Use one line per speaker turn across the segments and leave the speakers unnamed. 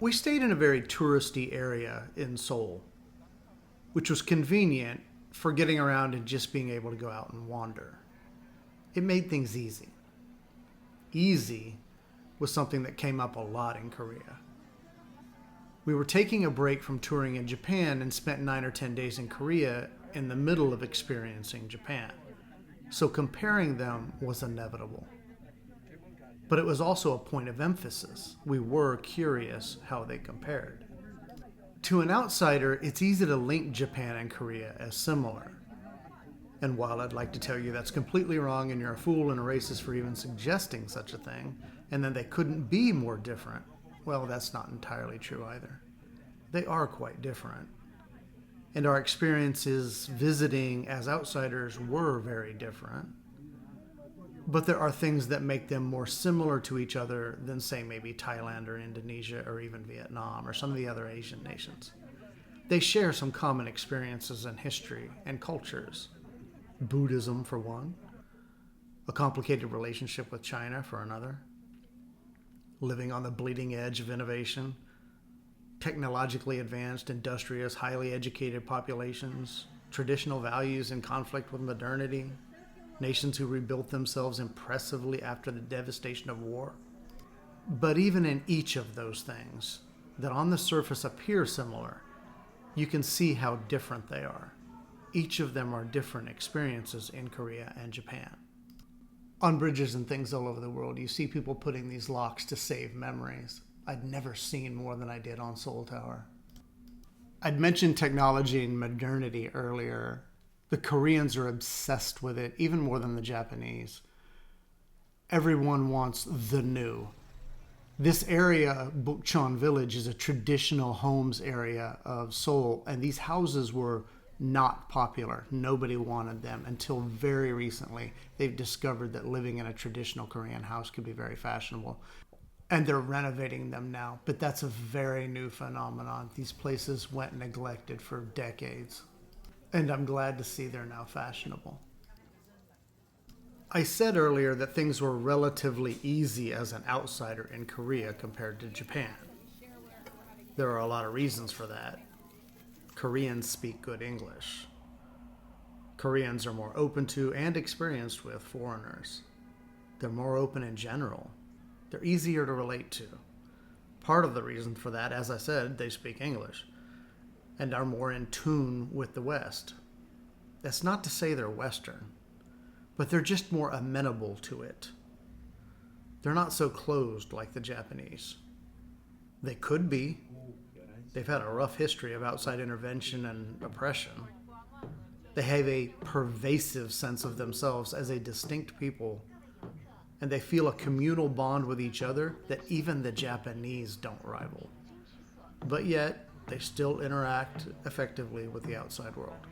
We stayed in a very touristy area in Seoul, which was convenient for getting around and just being able to go out and wander. It made things easy. Easy was something that came up a lot in Korea. We were taking a break from touring in Japan and spent 9 or 10 days in Korea in the middle of experiencing Japan. So comparing them was inevitable. But it was also a point of emphasis. We were curious how they compared. To an outsider, it's easy to link Japan and Korea as similar. And while I'd like to tell you that's completely wrong and you're a fool and a racist for even suggesting such a thing, and then they couldn't be more different, well, that's not entirely true either. They are quite different. And our experiences visiting as outsiders were very different. But there are things that make them more similar to each other than, say, maybe Thailand or Indonesia or even Vietnam or some of the other Asian nations. They share some common experiences in history and cultures. Buddhism, for one. A complicated relationship with China, for another. Living on the bleeding edge of innovation. Technologically advanced, industrious, highly educated populations. Traditional values in conflict with modernity. Nations who rebuilt themselves impressively after the devastation of war. But even in each of those things, that on the surface appear similar, you can see how different they are. Each of them are different experiences in Korea and Japan. On bridges and things all over the world, you see people putting these locks to save memories. I'd never seen more than I did on Seoul Tower. I'd mentioned technology and modernity earlier. The Koreans are obsessed with it, even more than the Japanese. Everyone wants the new. This area, Bukchon Village, is a traditional homes area of Seoul, and these houses were not popular. Nobody wanted them until very recently. They've discovered that living in a traditional Korean house could be very fashionable. And they're renovating them now, but that's a very new phenomenon. These places went neglected for decades. And I'm glad to see they're now fashionable. I said earlier that things were relatively easy as an outsider in Korea compared to Japan. There are a lot of reasons for that. Koreans speak good English. Koreans are more open to and experienced with foreigners. They're more open in general. They're easier to relate to. Part of the reason for that, as I said, they speak English and are more in tune with the West. That's not to say they're Western, but they're just more amenable to it. They're not so closed like the Japanese. They could be. They've had a rough history of outside intervention and oppression. They have a pervasive sense of themselves as a distinct people, and they feel a communal bond with each other that even the Japanese don't rival. But yet, they still interact effectively with the outside world.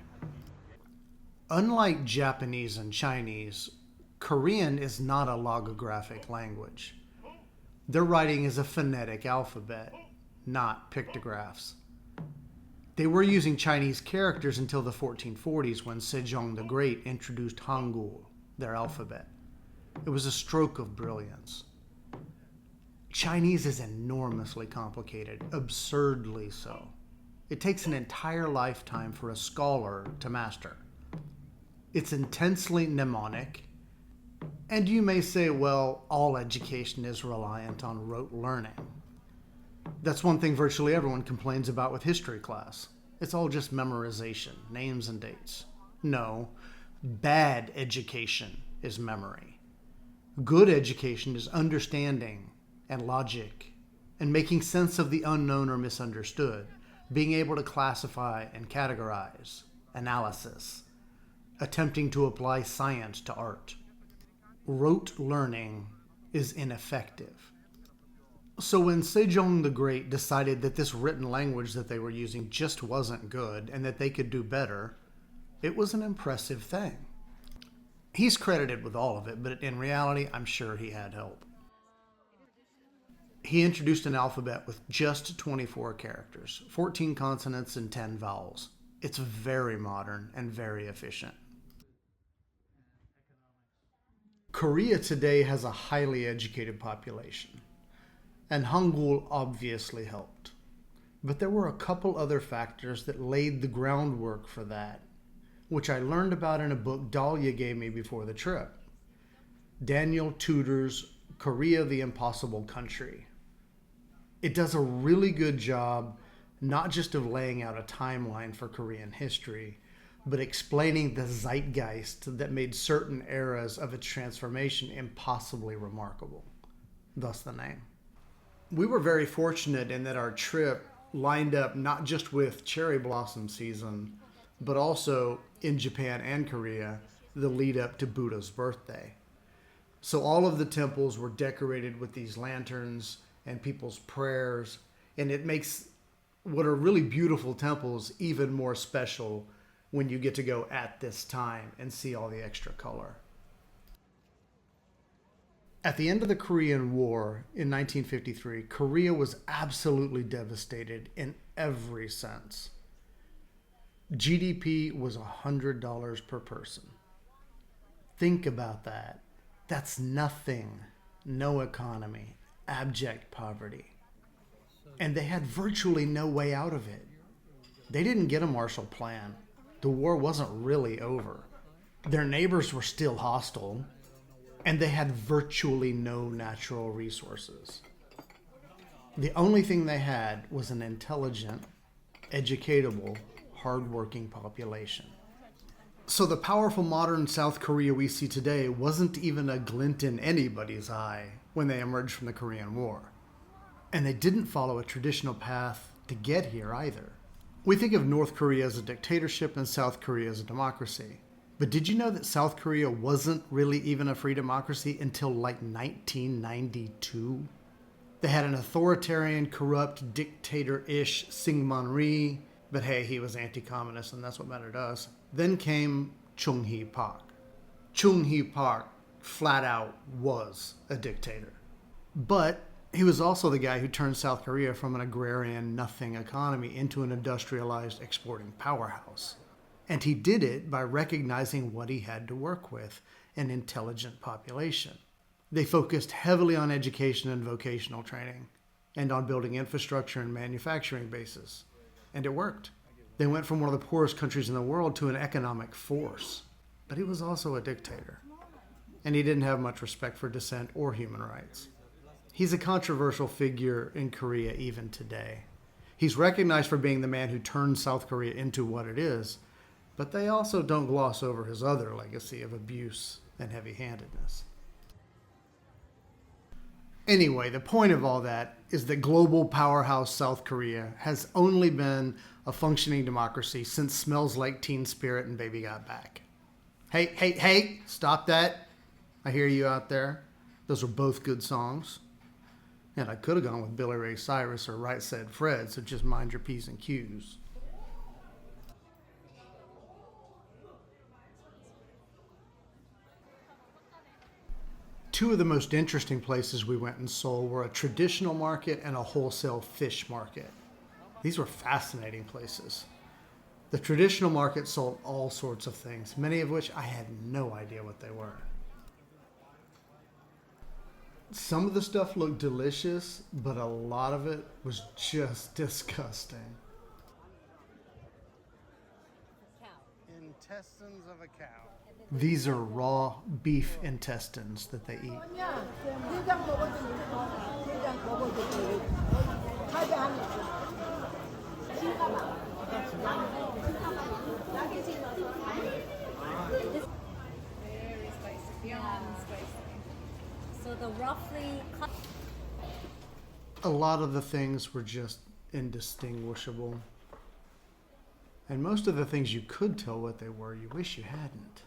Unlike Japanese and Chinese, Korean is not a logographic language. Their writing is a phonetic alphabet, not pictographs. They were using Chinese characters until the 1440s when Sejong the Great introduced Hangul, their alphabet. It was a stroke of brilliance. Chinese is enormously complicated, absurdly so. It takes an entire lifetime for a scholar to master. It's intensely mnemonic, and you may say, well, all education is reliant on rote learning. That's one thing virtually everyone complains about with history class. It's all just memorization, names and dates. No, bad education is memory. Good education is understanding and logic, and making sense of the unknown or misunderstood, being able to classify and categorize, analysis, attempting to apply science to art. Rote learning is ineffective. So when Sejong the Great decided that this written language that they were using just wasn't good and that they could do better, it was an impressive thing. He's credited with all of it, but in reality, I'm sure he had help. He introduced an alphabet with just 24 characters, 14 consonants and 10 vowels. It's very modern and very efficient. Korea today has a highly educated population, and Hangul obviously helped. But there were a couple other factors that laid the groundwork for that, which I learned about in a book Dahlia gave me before the trip. Daniel Tudor's Korea, the Impossible Country. It does a really good job not just of laying out a timeline for Korean history, but explaining the zeitgeist that made certain eras of its transformation impossibly remarkable. Thus the name. We were very fortunate in that our trip lined up not just with cherry blossom season, but also in Japan and Korea, the lead up to Buddha's birthday. So all of the temples were decorated with these lanterns and people's prayers, and it makes what are really beautiful temples even more special when you get to go at this time and see all the extra color. At the end of the Korean War in 1953, Korea was absolutely devastated in every sense. GDP was $100 per person. Think about that. That's nothing. No economy. Abject poverty. And they had virtually no way out of it. They didn't get a Marshall Plan. The war wasn't really over. Their neighbors were still hostile, and they had virtually no natural resources. The only thing they had was an intelligent, educatable, hardworking population. So the powerful modern South Korea we see today wasn't even a glint in anybody's eye when they emerged from the Korean War. And they didn't follow a traditional path to get here either. We think of North Korea as a dictatorship and South Korea as a democracy. But did you know that South Korea wasn't really even a free democracy until like 1992? They had an authoritarian, corrupt, dictator-ish Syngman Rhee, but hey, he was anti-communist and that's what mattered to us. Then came Chung Hee Park. Chung Hee Park, flat out, was a dictator. But he was also the guy who turned South Korea from an agrarian, nothing economy into an industrialized, exporting powerhouse. And he did it by recognizing what he had to work with, an intelligent population. They focused heavily on education and vocational training, and on building infrastructure and manufacturing bases. And it worked. They went from one of the poorest countries in the world to an economic force. But he was also a dictator. And he didn't have much respect for dissent or human rights. He's a controversial figure in Korea even today. He's recognized for being the man who turned South Korea into what it is, but they also don't gloss over his other legacy of abuse and heavy-handedness. Anyway, the point of all that is that global powerhouse South Korea has only been a functioning democracy since Smells Like Teen Spirit and Baby Got Back. Hey, stop that. I hear you out there. Those are both good songs. And I could have gone with Billy Ray Cyrus or Right Said Fred, so just mind your P's and Q's. Two of the most interesting places we went in Seoul were a traditional market and a wholesale fish market. These were fascinating places. The traditional market sold all sorts of things, many of which I had no idea what they were. Some of the stuff looked delicious, but a lot of it was just disgusting. Intestines of a cow. These are raw beef intestines that they eat.
So the roughly
A lot of the things were just indistinguishable. And most of the things you could tell what they were, you wish you hadn't.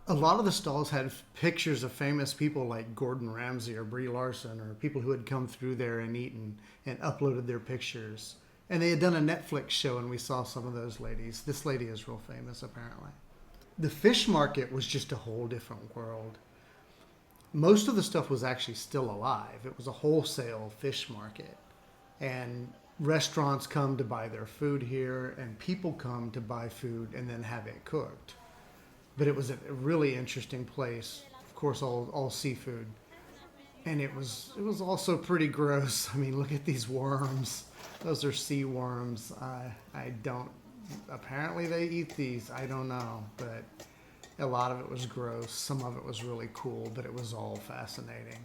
A lot of the stalls had pictures of famous people like Gordon Ramsay or Brie Larson, or people who had come through there and eaten and uploaded their pictures. And they had done a Netflix show and we saw some of those ladies. This lady is real famous apparently. The fish market was just a whole different world. Most of the stuff was actually still alive. It was a wholesale fish market. And restaurants come to buy their food here, and people come to buy food and then have it cooked. But it was a really interesting place. Of course, all seafood. And it was also pretty gross. I mean, look at these worms. Those are sea worms. I don't. Apparently, they eat these. I don't know, but a lot of it was gross. Some of it was really cool, but it was all fascinating.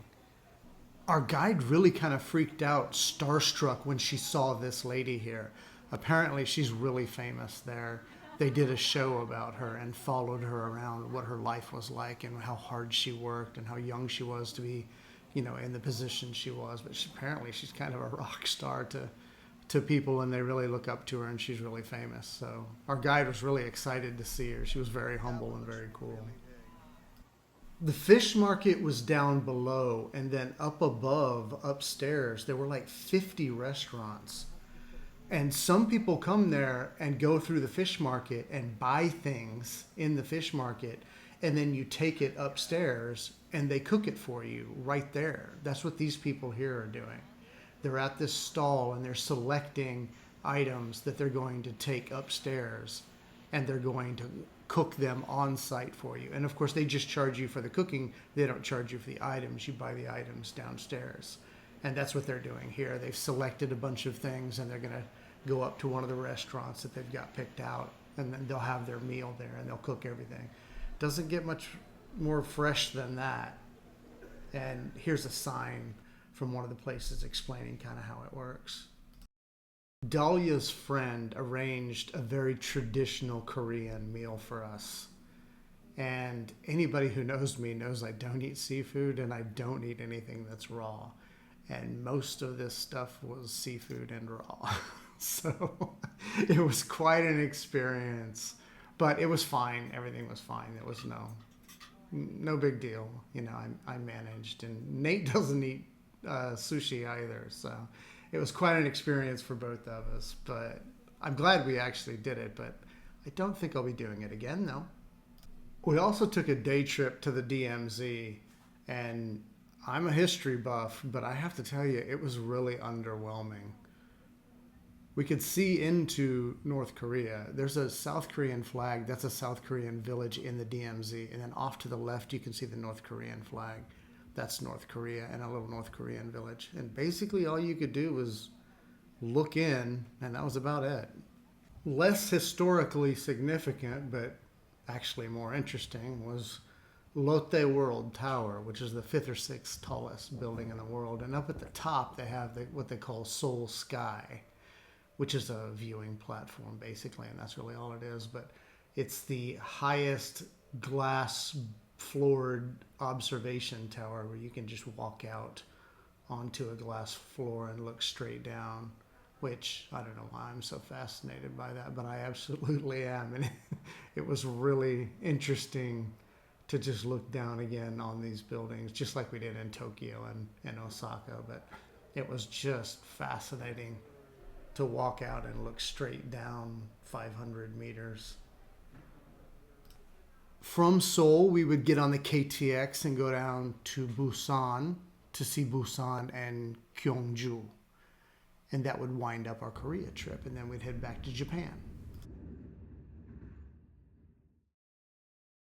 Our guide really kind of freaked out, starstruck, when she saw this lady here. Apparently, she's really famous there. They did a show about her and followed her around, what her life was like and how hard she worked and how young she was to be, in the position she was. But apparently, she's kind of a rock star to people, and they really look up to her, and she's really famous. So our guide was really excited to see her. She was very humble and very cool. The fish market was down below, and then up above, upstairs, there were like 50 restaurants. And some people come there and go through the fish market and buy things in the fish market, and then you take it upstairs and they cook it for you right there. That's what these people here are doing. They're at this stall and they're selecting items that they're going to take upstairs, and they're going to cook them on site for you. And of course, they just charge you for the cooking. They don't charge you for the items. You buy the items downstairs. And that's what they're doing here. They've selected a bunch of things, and they're going to go up to one of the restaurants that they've got picked out, and then they'll have their meal there and they'll cook everything. Doesn't get much more fresh than that. And here's a sign from one of the places explaining kind of how it works. Dahlia's friend arranged a very traditional Korean meal for us. And anybody who knows me knows I don't eat seafood, and I don't eat anything that's raw. And most of this stuff was seafood and raw. So it was quite an experience, but it was fine. Everything was fine. There was no big deal. I managed, and Nate doesn't eat sushi either. So it was quite an experience for both of us, but I'm glad we actually did it, but I don't think I'll be doing it again, though. We also took a day trip to the DMZ, and I'm a history buff, but I have to tell you, it was really underwhelming. We could see into North Korea. There's a South Korean flag. That's a South Korean village in the DMZ. And then off to the left, you can see the North Korean flag. That's North Korea and a little North Korean village. And basically all you could do was look in, and that was about it. Less historically significant, but actually more interesting, was Lotte World Tower, which is the 5th or 6th tallest building in the world. And up at the top, they have what they call Seoul Sky, which is a viewing platform, basically, and that's really all it is. But it's the highest glass-floored observation tower where you can just walk out onto a glass floor and look straight down, which I don't know why I'm so fascinated by that, but I absolutely am. And it was really interesting to just look down again on these buildings, just like we did in Tokyo and Osaka. But it was just fascinating to walk out and look straight down 500 meters. From Seoul, we would get on the KTX and go down to Busan to see Busan and Gyeongju. And that would wind up our Korea trip, and then we'd head back to Japan.